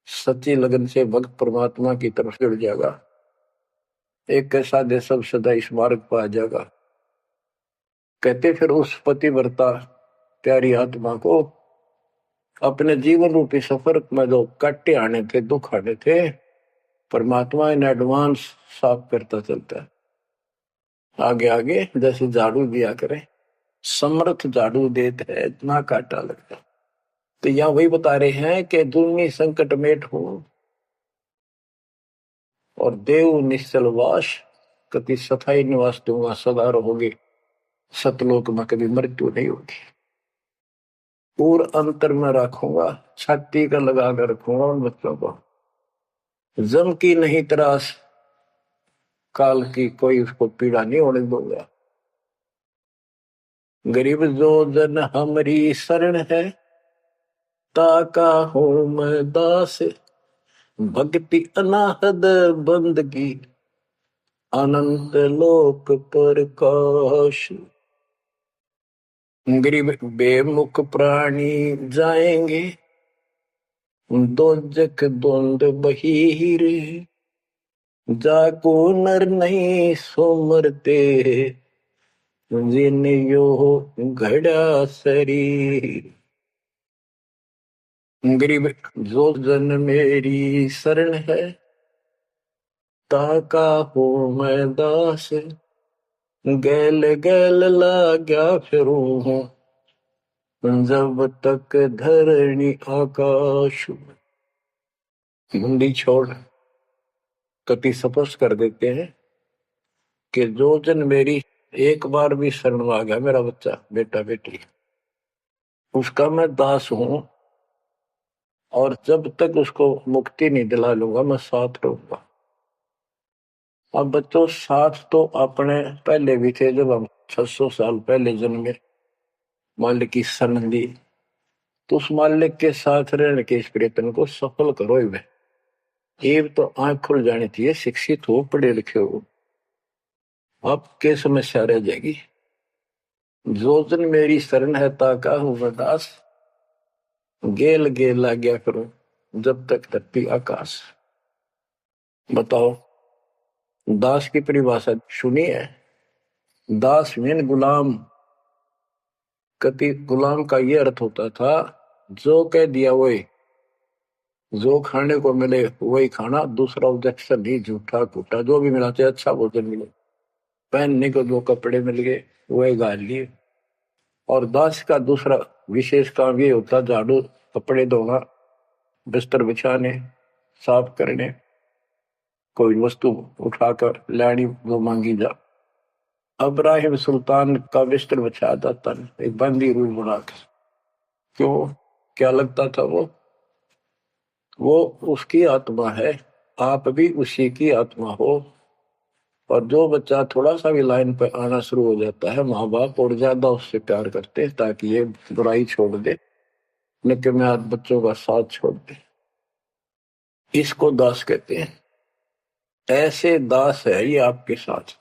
Speaker 1: सच्ची लगन से भक्त परमात्मा की तरफ जुड़ जाएगा, एक कैसा दे सब सदा इस मार्ग पर आ जाएगा। कहते फिर उस पतिव्रता प्यारी आत्मा को अपने जीवन रूपी सफर में जो काटे आने थे, दुख आने थे, परमात्मा इन एडवांस साफ करता चलता है। आगे आगे जैसे झाड़ू दिया करे, समर्थ झाड़ू देते है, इतना काटा लगता। तो यहाँ वही बता रहे हैं कि दुनिया संकट मेट हो, और देव निश्चल वास, कति सथाई निवास दूंगा, सदा रहोगे सतलोक में, कभी मृत्यु नहीं होगी। और अंतर में रखूंगा, छाती का लगा कर रखूंगा उन बच्चों को। जम की नहीं त्रास, काल की कोई उसको पीड़ा नहीं होने दूंगा। गरीब जो जन हमारी शरण है, ताका हूं मैं दास। भक्ति अनाहद बंदगी, अनंत लोक प्रकाश। गरीब बेमुख प्राणी जाएंगे, दोजक द्वंद बहीर। जाको नर नहीं सोमरते, जिन यो घड़ा शरीर। गरीब जो जन मेरी शरण है, ताका हो मैं दास। गैल गैल लाग्या फिरूं हूँ, जब तक धरणी आकाश। हिंदी छोड़ कति स्पष्ट कर देते हैं कि जो जन मेरी एक बार भी शरण में आ गया, मेरा बच्चा बेटा बेटी, उसका मैं दास हूं, और जब तक उसको मुक्ति नहीं दिला लूंगा मैं साथ रहूंगा। अब बच्चों साथ तो अपने पहले भी थे, जब हम 600 साल पहले जन्मे, मालिक की शरण ली, तो उस मालिक के साथ रहने के इस प्रयत्न को सफल करो ही। ये तो आंख खुल जानी चाहिए, शिक्षित हो, पढ़े लिखे हो, आपके समस्या रह जाएगी। जो जन मेरी शरण है, ताका हूं मैं दास। गेल गेल आ गया करूं, जब तक धरती आकाश। बताओ, दास की परिभाषा सुनी है? दास मीन गुलाम। कति गुलाम का ये अर्थ होता था, जो कह दिया वही, जो खाने को मिले वही खाना, दूसरा ऑब्जेक्शन नहीं, झूठा कूटा जो भी मिला, चाहे अच्छा भोजन मिले, पहनने को जो कपड़े मिल गए वही गाल लिए। और दास का दूसरा विशेष काम ये होता, झाड़ू, कपड़े धोना, बिस्तर बिछाने, साफ करने, कोई वस्तु उठाकर लानी वो मांगी जा। अब्राहिम सुल्तान का बिस्तर बिछाया जाता, एक बंदी रूल बना के। क्यों? क्या लगता था वो उसकी आत्मा है, आप भी उसी की आत्मा हो। और जो बच्चा थोड़ा सा भी लाइन पर आना शुरू हो जाता है, माँ बाप और ज्यादा उससे प्यार करते हैं ताकि ये बुराई छोड़ दे, लेकिन मैं आज बच्चों का साथ छोड़ दे। इसको दास कहते हैं। ऐसे दास है ये आपके साथ।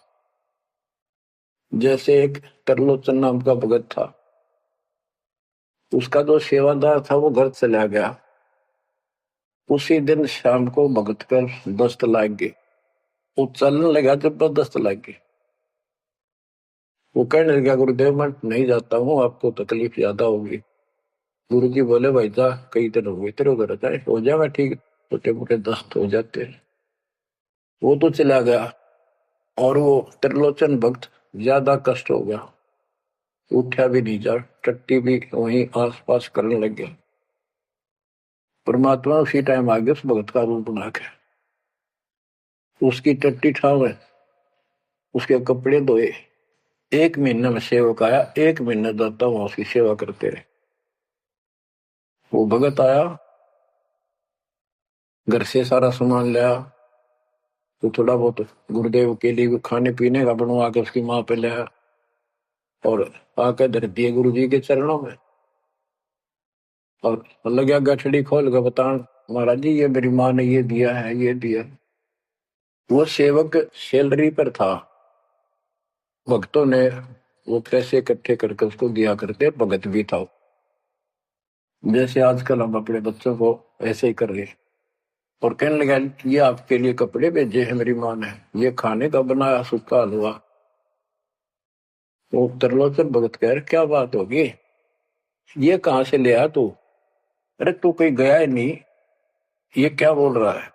Speaker 1: जैसे एक तरलोचन नाम का भगत था, उसका जो सेवादार था वो घर चला गया। उसी दिन शाम को भगत पर दस्त लग गई, वो चलने लगा, जबरदस्त लग गई। वो कहने लगा, गुरुदेव मैं नहीं जाता हूँ, आपको तकलीफ ज्यादा होगी। गुरु जी बोले, भाई जा, कई दिन हो गए तेरे उधर, जाए हो जाएगा ठीक, छोटे मोटे दस्त हो जाते हैं। वो तो चला गया, और वो त्रिलोचन भक्त ज्यादा कष्ट हो गया, उठा भी नहीं जा, टट्टी भी वहीं आस पास करने लग गया। परमात्मा उसी टाइम आ गया उस भगत का रूप बना के, उसकी टट्टी ठावे, उसके कपड़े धोए। 1 महीने में सेवक आया, 1 महीने दाता वहां उसकी सेवा करते रहे। वो भगत आया, घर से सारा सामान लाया, तो थोड़ा बहुत गुरुदेव के लिए खाने पीने का बनवा के उसकी माँ पे लाया, और आकर धर दिए गुरु जी के चरणों में। और लगा गठड़ी खोल कर बतान, महाराज जी ये मेरी माँ ने ये दिया है, ये दिया। वो सेवक सैलरी पर था, भक्तों ने वो पैसे इकट्ठे करके उसको दिया करते, भगत भी था। जैसे आजकल हम अपने बच्चों को ऐसे ही कर रहे। और कहने लगा, ये आपके लिए कपड़े भेजे हैं मेरी माँ ने, ये खाने का बनाया सूखा हलवा। वो त्रिलोचन भगत कह रहे, क्या बात होगी, ये कहाँ से ले आया तू? अरे तू कहीं गया ही नहीं, ये क्या बोल रहा है?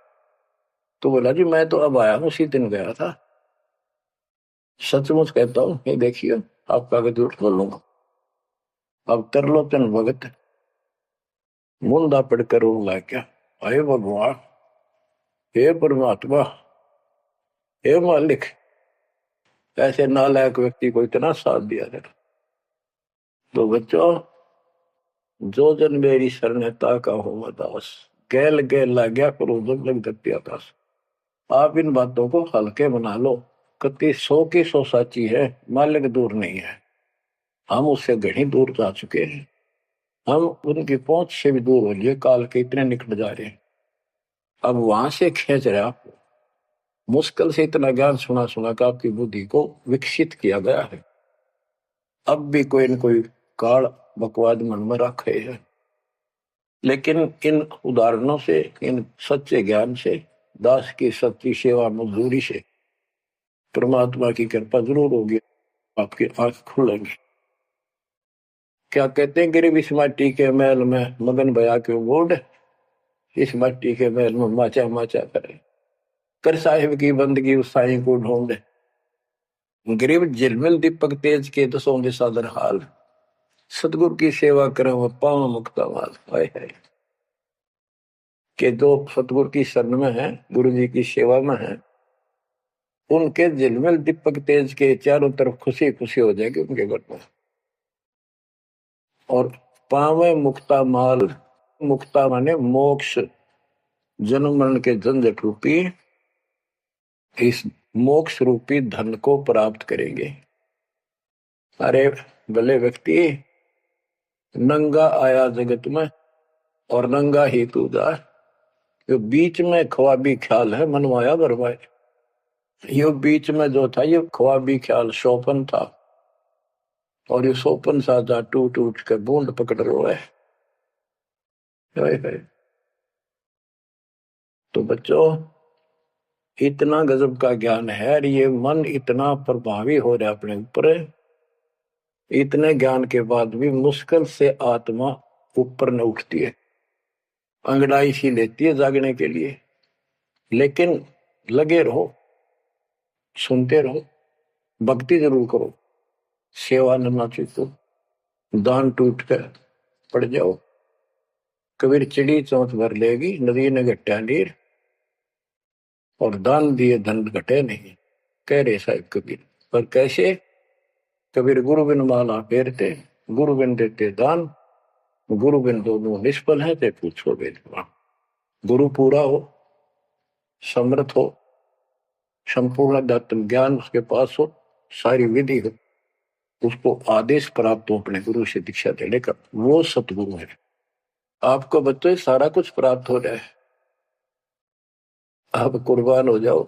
Speaker 1: तो बोला, जी मैं तो अब आया हूँ, उसी दिन गया था। सचमुच कहता हूँ, ये देखिए, आपका अगर झूठ बोलूंगा। अब त्रिलोचन भगत मुंदा पड़कर रो लग गया, अरे भगवान, हे परमात्मा, हे मालिक, ऐसे नालायक व्यक्ति को इतना साथ दिया जाए। तो बच्चों, जो जन मेरी शरणता का हो दास, गैल गैल ला गया करो जब लग दत्या दास। आप इन बातों को हल्के बना लो, कति 100 की 100 साची है, मालिक दूर नहीं है। हम उससे घनी दूर जा चुके हैं, हम उनकी पहुंच से भी दूर हो लिए, काल के इतने निकट जा रहे हैं। अब वहां से खींच रहे आप, मुश्किल से इतना ज्ञान सुना सुना कर आपकी बुद्धि को विकसित किया गया है। अब भी कोई न कोई काल बकवाद मन में रखे है, लेकिन इन उदाहरणों से, इन सच्चे ज्ञान से, दास की सच्ची सेवा मजदूरी से परमात्मा की कृपा जरूर होगी, आपकी आंख खुलेंगी। क्या कहते हैं, गिरिव इस माटी के महल में मगन भया क्यों गोड, इस मट्टी के महल में माचा माचा करे, कर साहिब की बंदगी उस साईं को ढूंढे। गरीब झिलमिल दीपक तेज के दसों दिशा दर हाल, सतगुरु की सेवा करे वो पावन मुक्ता माल। हाय हाय, के जो सतगुरु की शरण में है, गुरु जी की सेवा में है, उनके झिलमिल दीपक तेज के चारों तरफ खुशी खुशी हो जाएगी उनके घर में। और पावे मुक्ता माल, मुक्ता माने मोक्ष, जन्म मरण के झंझट रूपी इस मोक्ष रूपी धन को प्राप्त करेंगे। अरे भले व्यक्ति, नंगा आया जगत में और नंगा ही तू जा, यो बीच में ख्वाबी ख्याल है मनवाया बरवाए। यो बीच में जो था ये ख्वाबी ख्याल शोपन था, और ये शोपन साजा टूट टूट के बूंद पकड़ रो है। तो बच्चों, इतना गजब का ज्ञान है, और ये मन इतना प्रभावी हो रहा है अपने ऊपर, इतने ज्ञान के बाद भी मुश्किल से आत्मा ऊपर न उठती है, अंगड़ाई सी लेती है जागने के लिए। लेकिन लगे रहो, सुनते रहो, भक्ति जरूर करो, सेवा न नाचो, दान टूट कर पड़ जाओ। कबीर चिड़ी चौंच भर लेगी, नदी ने घटा नीर, और दान दिए धन घटे नहीं, कह रहे साहिब कबीर। पर कैसे? कबीर गुरु बिन माला फेरते, गुरु बिन देते दान, गुरु बिन दोनों निष्फल है, ते पूछो वेदवान। गुरु पूरा हो, समर्थ हो, संपूर्ण दत्त ज्ञान उसके पास हो, सारी विधि हो, उसको आदेश प्राप्त हो अपने गुरु से दीक्षा देने का, वो सतगुरु है। आपको बच्चों सारा कुछ प्राप्त हो जाए, आप कुर्बान हो जाओ।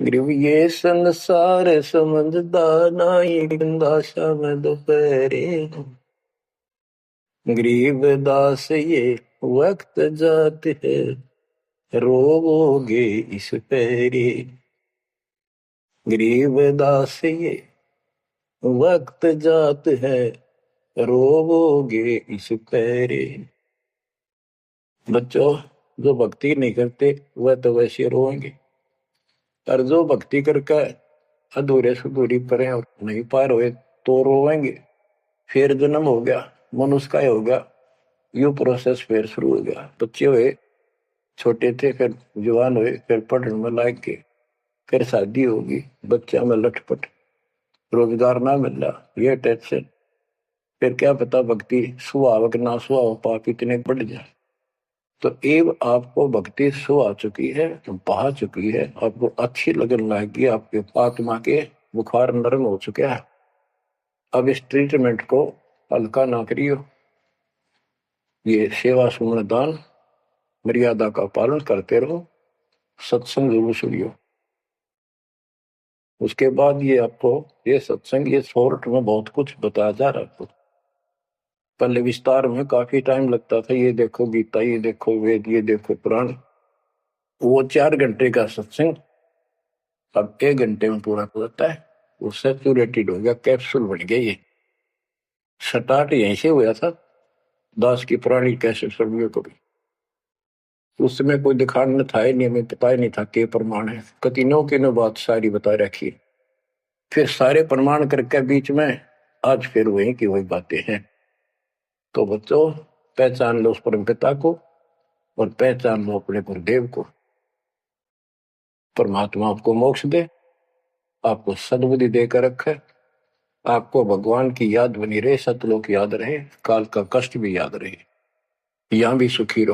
Speaker 1: ये संसार समझदा नहीं, दासा में दोपहरे, गरीब दास ये वक्त जात है, रोवोगे इस पैरे। गरीब दास ये वक्त जात है, रोवोगे इस पैरे। बच्चों, जो भक्ति नहीं करते वह तो वैसे रोएंगे, और जो भक्ति करके अधूरे सुधूरी परे और नहीं पार हुए तो रोएंगे। फिर जन्म हो गया, मनुष्य का हो गया, यू प्रोसेस फिर शुरू हो गया। बच्चे हुए, छोटे थे, फिर जवान हुए, फिर पढ़ने में लायक के, फिर शादी होगी, बच्चा में लटपट, रोजगार ना मिल रहा, ये टेंशन, फिर क्या पता भक्ति सुहावक ना सुहाव पाप इतने बढ़ जाए। तो एव आपको भक्ति सो आ चुकी है, बहा चुकी है, आपको अच्छी लगन लगी, आपके आत्मा के बुखार नरम हो चुके हैं। अब इस ट्रीटमेंट को हल्का ना करियो, ये सेवा सुमन दान मर्यादा का पालन करते रहो, सत्संग जरूर सुनियो। उसके बाद ये आपको ये सत्संग, ये शॉर्ट में बहुत कुछ बताया जा रहा है आपको। पहले विस्तार में काफी टाइम लगता था, ये देखो गीता, ये देखो वेद, ये देखो पुराण, वो 4 घंटे का सत्संग अब 1 घंटे में पूरा हो जाता है। वो सैचुरेटेड हो गया, कैप्सूल बन गया। ये स्टार्ट यहीं से हुआ था, दास की पुरानी कैसे सर्वियों को भी। उस समय कोई दिखाने था ही नहीं, हमें पता ही नहीं था के प्रमाण है, कतिनों की नो बात सारी बता रखी। फिर सारे प्रमाण करके बीच में आज फिर वही की वही बातें हैं। तो बच्चों, पहचान लो उस परम पिता को, और पहचान लो अपने गुरुदेव को। परमात्मा आपको मोक्ष दे, आपको सद्बुद्धि देकर रखे, आपको भगवान की याद बनी रहे, सतलोक याद रहे, काल का कष्ट भी याद रहे, यहाँ भी सुखी रहो।